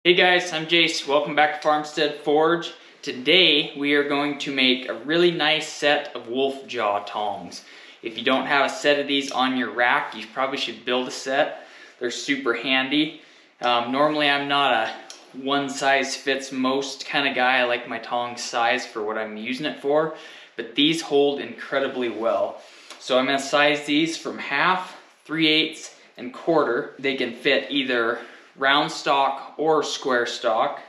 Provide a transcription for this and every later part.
Hey guys, I'm Jayce. Welcome back to Farmstead Forge. Today we are going to make a really nice set of Wolf Jaw Tongs. If you don't have a set of these on your rack, you probably should build a set. They're super handy. Normally I'm not a one size fits most kind of guy. I like my tongs size for what I'm using it for, but these hold incredibly well. So I'm going to size these from half, 3/8, and quarter. They can fit either round stock or square stock.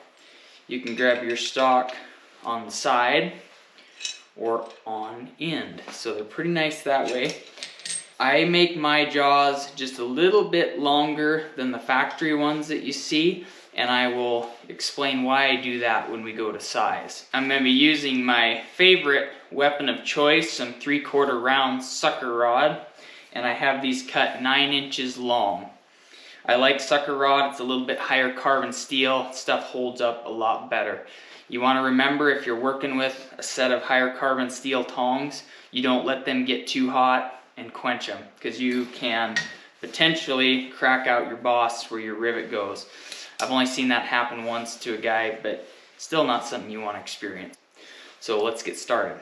You can grab your stock on the side or on end. So they're pretty nice that way. I make my jaws just a little bit longer than the factory ones that you see, and I will explain why I do that when we go to size. I'm going to be using my favorite weapon of choice, some 3/4 round sucker rod, and I have these cut 9 inches long. I like sucker rod. It's a little bit higher carbon steel. Stuff holds up a lot better. You want to remember, if you're working with a set of higher carbon steel tongs, you don't let them get too hot and quench them, because you can potentially crack out your boss where your rivet goes. I've only seen that happen once to a guy, but still not something you want to experience. So let's get started.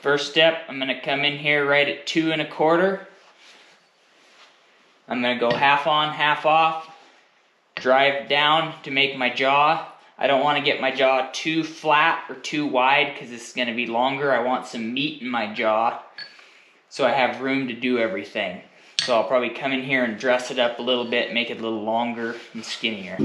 First step, I'm going to come in here right at 2 1/4. I'm going to go half on, half off, drive down to make my jaw. I don't want to get my jaw too flat or too wide because this is going to be longer. I want some meat in my jaw so I have room to do everything. So I'll probably come in here and dress it up a little bit, make it a little longer and skinnier.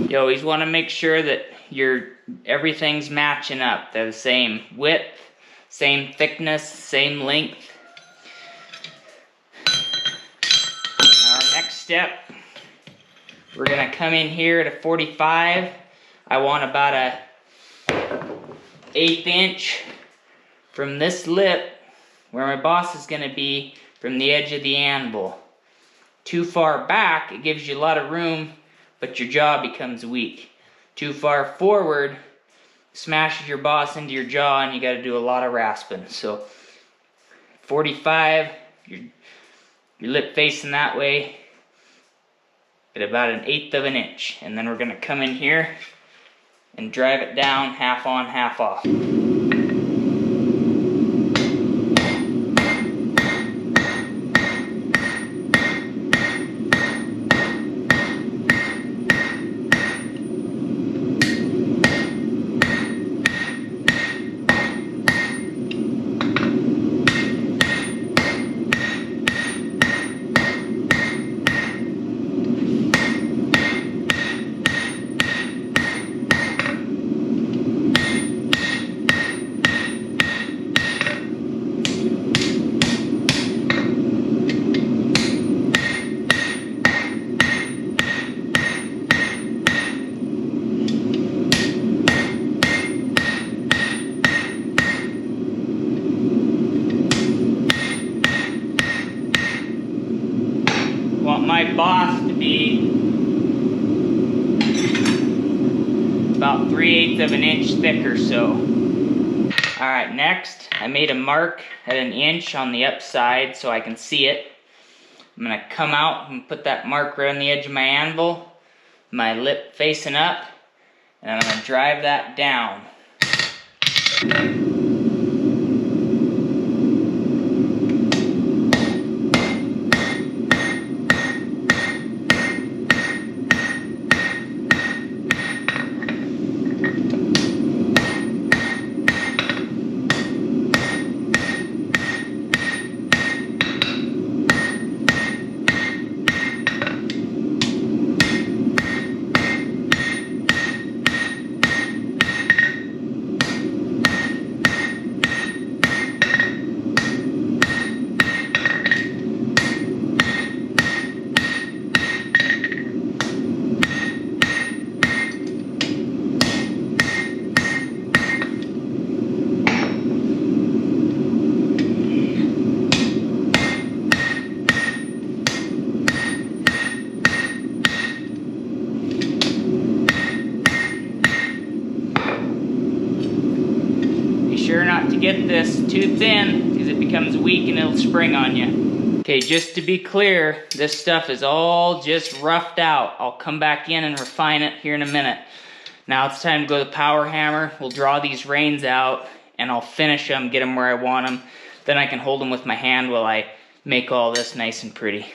You always want to make sure that everything's matching up. They're the same width, same thickness, same length. Our next step, we're going to come in here at a 45. I want about a 1/8 inch from this lip, where my boss is going to be, from the edge of the anvil. Too far back, it gives you a lot of room, but your jaw becomes weak. Too far forward, smashes your boss into your jaw and you got to do a lot of rasping. So 45, your lip facing that way at about an 1/8 of an inch. And then we're going to come in here and drive it down half on, half off. My boss to be about 3/8 of an inch thick or so. Alright, next I made a mark at 1 inch on the upside so I can see it. I'm going to come out and put that mark right on the edge of my anvil, my lip facing up, and I'm going to drive that down. Sure not to get this too thin because it becomes weak and it'll spring on you. Okay, just to be clear, this stuff is all just roughed out. I'll come back in and refine it here in a minute. Now it's time to go to the power hammer. We'll draw these reins out and I'll finish them, get them where I want them. Then I can hold them with my hand while I make all this nice and pretty.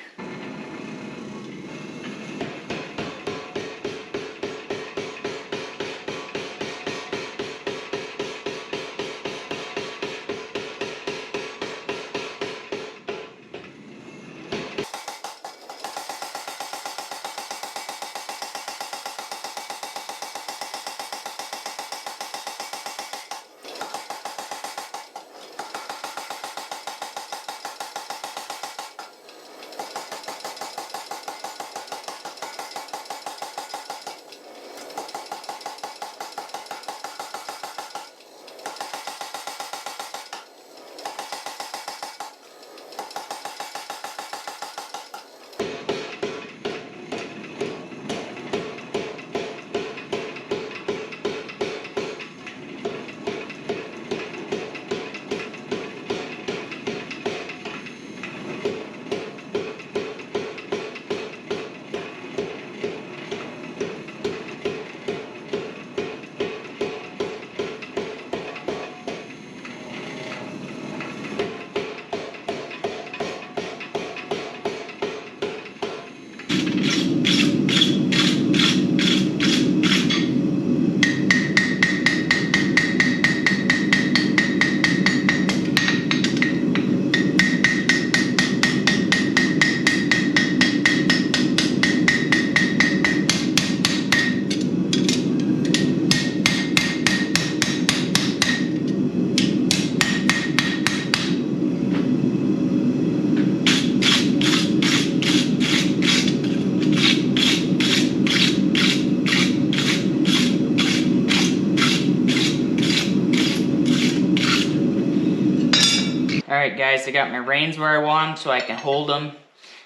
Alright guys, I got my reins where I want them so I can hold them.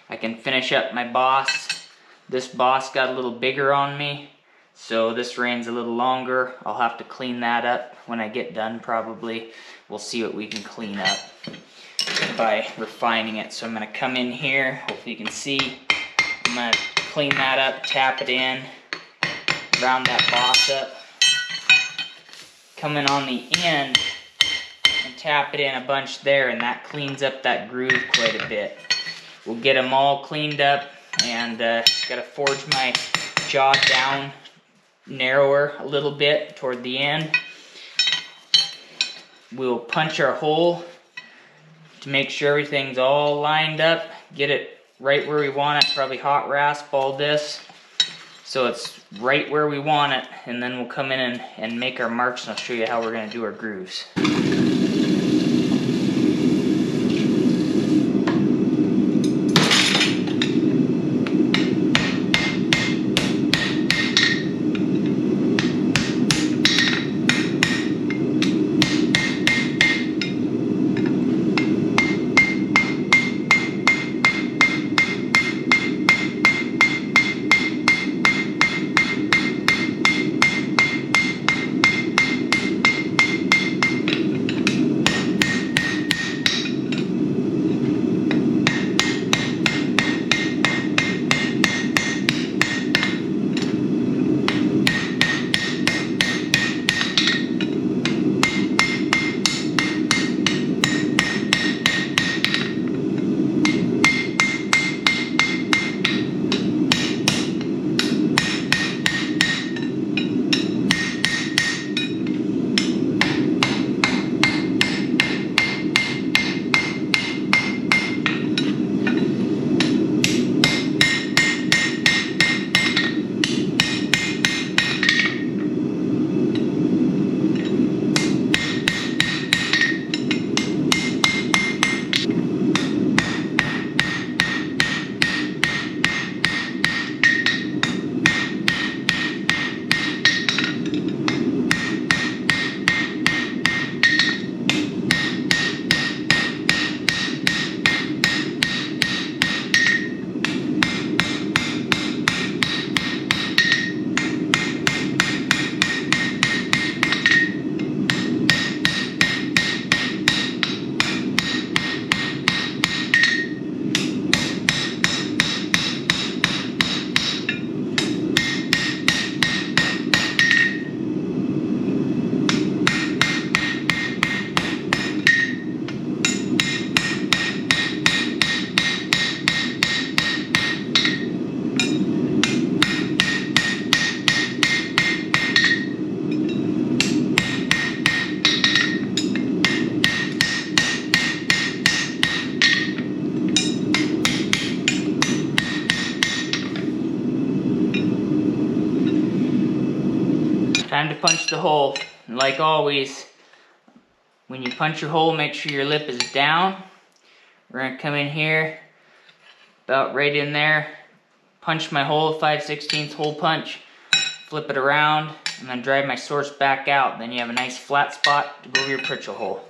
I can finish up my boss. This boss got a little bigger on me, so this rein's a little longer. I'll have to clean that up when I get done probably. We'll see what we can clean up by refining it. So I'm going to come in here, hopefully you can see. I'm going to clean that up, tap it in, round that boss up. Come in on the end and tap it in a bunch there, and that cleans up that groove quite a bit. We'll get them all cleaned up, and gotta forge my jaw down narrower a little bit toward the end. We'll punch our hole to make sure everything's all lined up, get it right where we want it, probably hot rasp all this so it's right where we want it, and then we'll come in and make our marks, and I'll show you how we're going to do our grooves. Time to punch the hole. And like always, when you punch your hole, make sure your lip is down. We're gonna come in here, about right in there, punch my hole, 5/16 hole punch, flip it around, and then drive my source back out. Then you have a nice flat spot to go over your pritchel hole.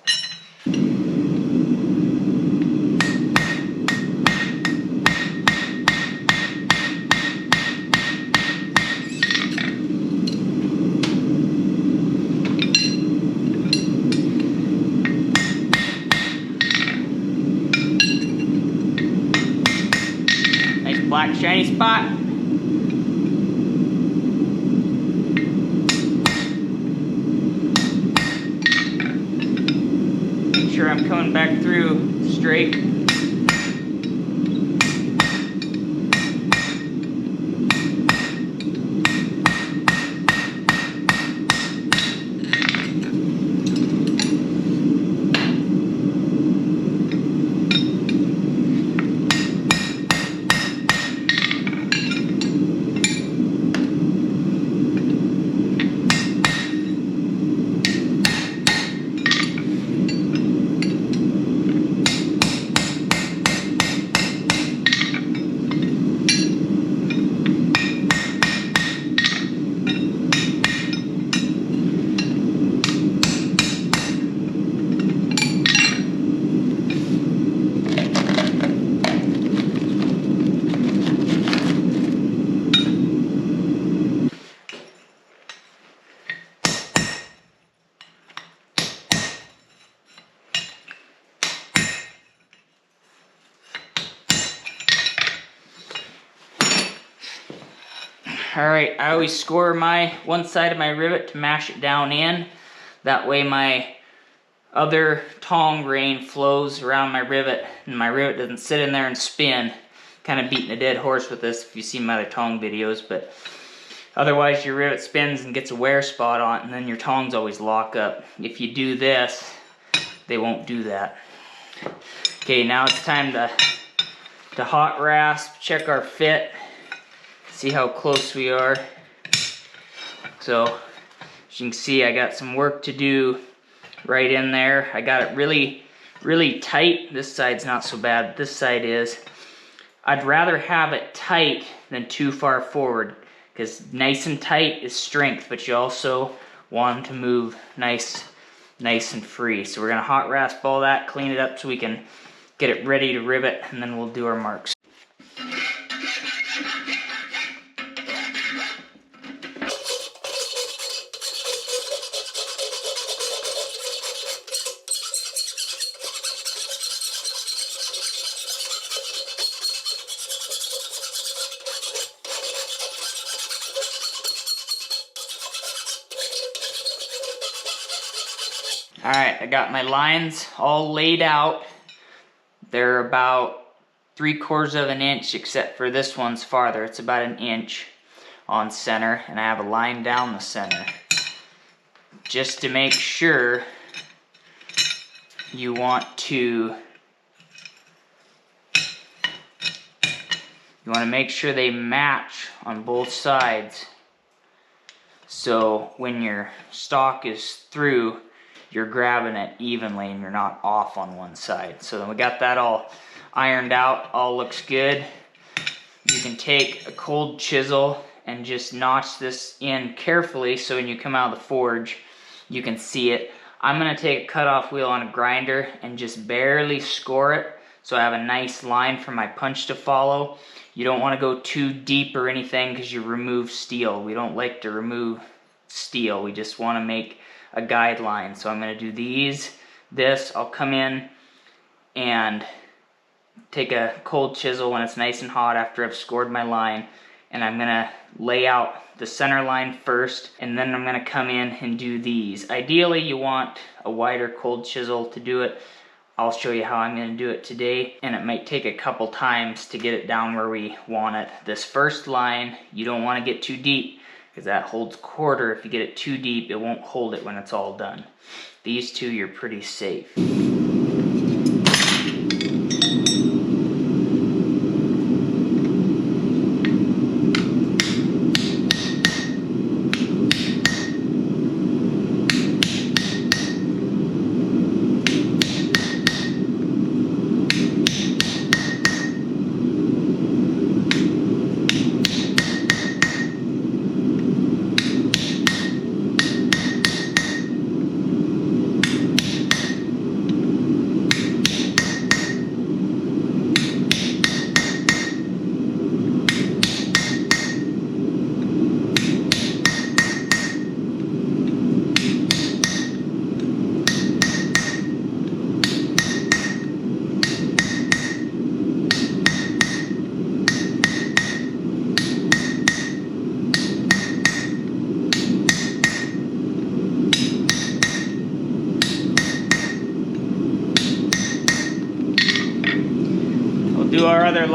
Nice black shiny spot. Sure I'm coming back through straight. Alright, I always score my one side of my rivet to mash it down in. That way my other tong rein flows around my rivet and my rivet doesn't sit in there and spin. Kind of beating a dead horse with this if you see my other tong videos, but otherwise your rivet spins and gets a wear spot on it and then your tongs always lock up. If you do this, they won't do that. Okay, now it's time to hot rasp, check our fit. See how close we are. So, as you can see, I got some work to do right in there. I got it really, really tight. This side's not so bad, but this side is. I'd rather have it tight than too far forward, because nice and tight is strength, but you also want them to move nice and free. So we're gonna hot rasp all that, clean it up so we can get it ready to rivet, and then we'll do our marks. Alright, I got my lines all laid out. They're about 3/4 of an inch, except for this one's farther. It's about an inch on center, and I have a line down the center. Just to make sure, you want to make sure they match on both sides. So when your stalk is through, you're grabbing it evenly and you're not off on one side. So then we got that all ironed out, all looks good. You can take a cold chisel and just notch this in carefully so when you come out of the forge, you can see it. I'm gonna take a cutoff wheel on a grinder and just barely score it so I have a nice line for my punch to follow. You don't wanna go too deep or anything because you remove steel. We don't like to remove steel. We just wanna make a guideline. So I'm going to do this, I'll come in and take a cold chisel when it's nice and hot after I've scored my line, and I'm going to lay out the center line first, and then I'm going to come in and do these. Ideally you want a wider cold chisel to do it. I'll show you how I'm going to do it today, and it might take a couple times to get it down where we want it. This first line, you don't want to get too deep, because that holds quarter. If you get it too deep, it won't hold it when it's all done. These two, you're pretty safe.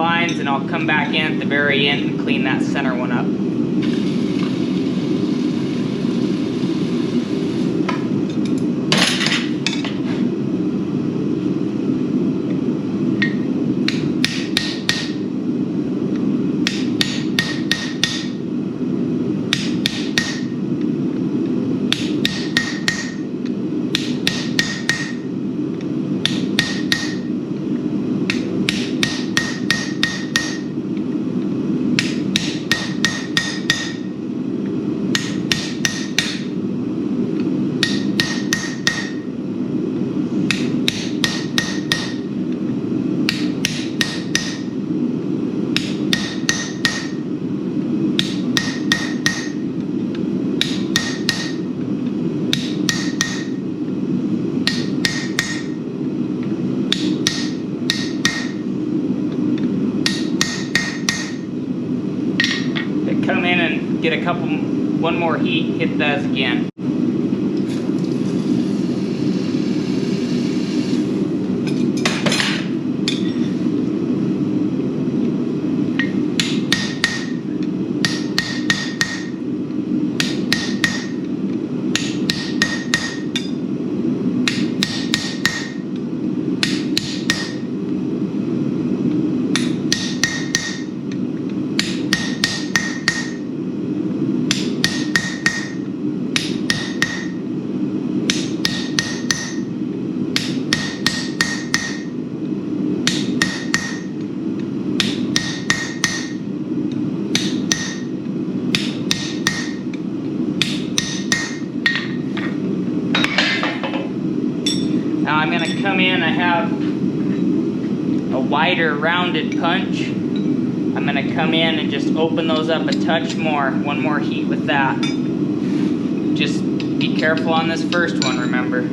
lines, and I'll come back in at the very end and clean that center one up. Come in and get one more heat, hit those again. Now I'm going to come in, I have a wider rounded punch. I'm going to come in and just open those up a touch more, one more heat with that. Just be careful on this first one, remember.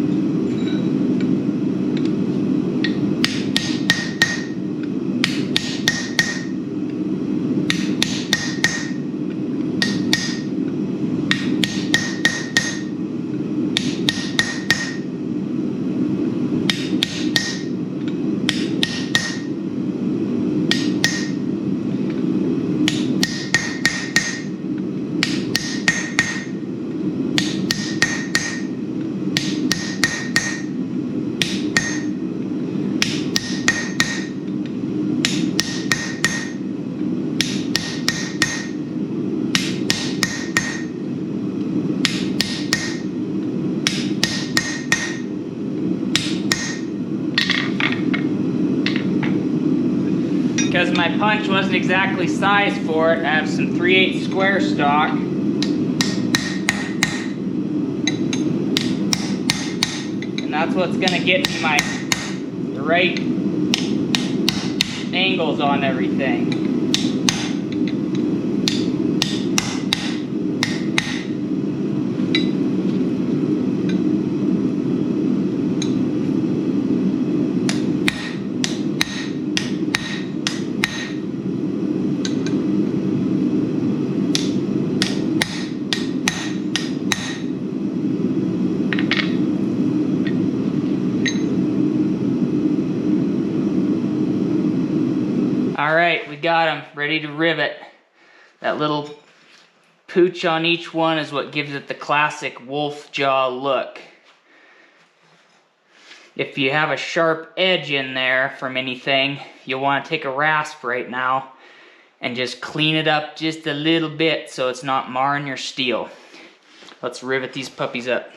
Because my punch wasn't exactly sized for it, I have some 3/8 square stock. And that's what's going to get me the right angles on everything. Alright, we got them ready to rivet. That little pooch on each one is what gives it the classic wolf jaw look. If you have a sharp edge in there from anything, you'll want to take a rasp right now and just clean it up just a little bit so it's not marring your steel. Let's rivet these puppies up.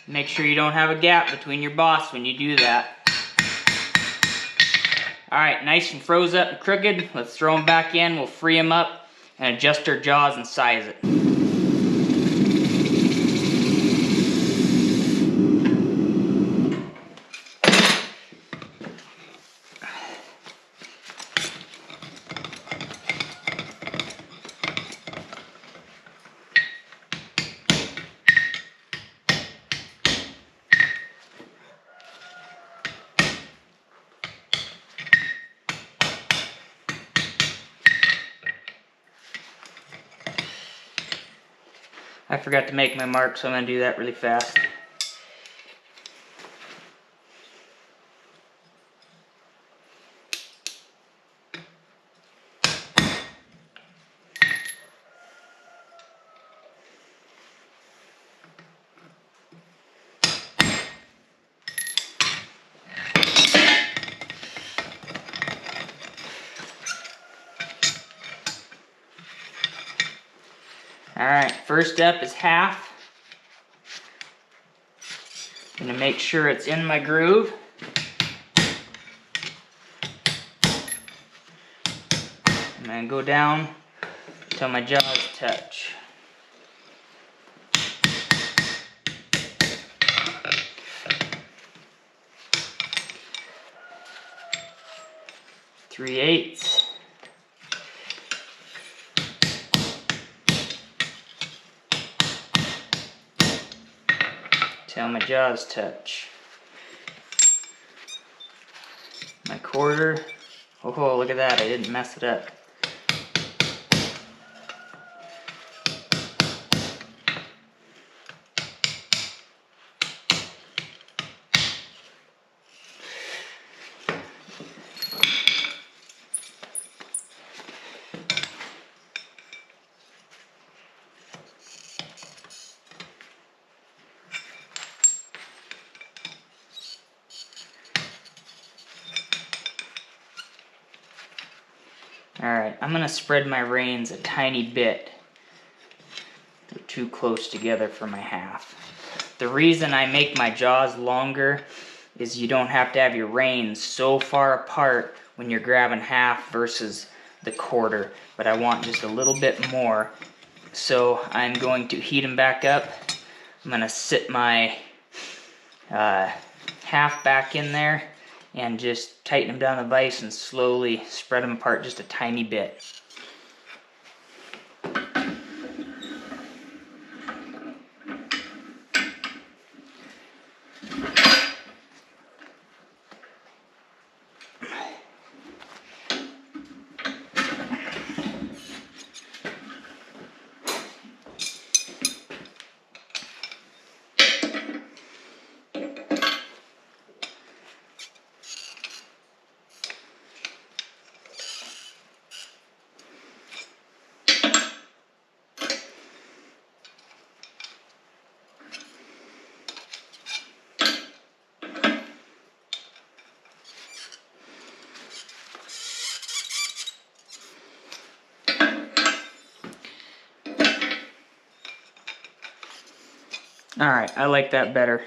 Make sure you don't have a gap between your boss when you do that. Alright, nice and froze up and crooked. Let's throw them back in. We'll free them up and adjust our jaws and size it. I forgot to make my mark, so I'm going to do that really fast. Alright, first step is half. I'm going to make sure it's in my groove. I'm going to go down until my jaws touch. Three-eighths. Till my jaws touch. My quarter. Oh, look at that, I didn't mess it up. Alright, I'm going to spread my reins a tiny bit. They're too close together for my half. The reason I make my jaws longer is you don't have to have your reins so far apart when you're grabbing half versus the quarter. But I want just a little bit more. So I'm going to heat them back up. I'm going to sit my half back in there and just tighten them down the vise and slowly spread them apart just a tiny bit. Alright, I like that better.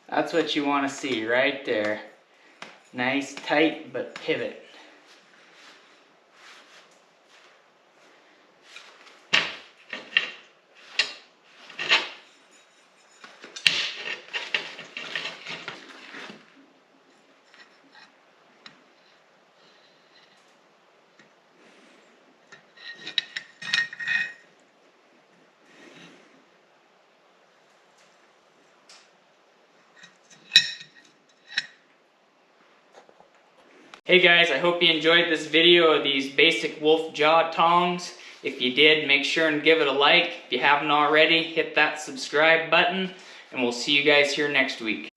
That's what you want to see right there. Nice, tight, but pivot. Hey guys, I hope you enjoyed this video of these basic Wolf Jaw Tongs. If you did, make sure and give it a like. If you haven't already, hit that subscribe button, and we'll see you guys here next week.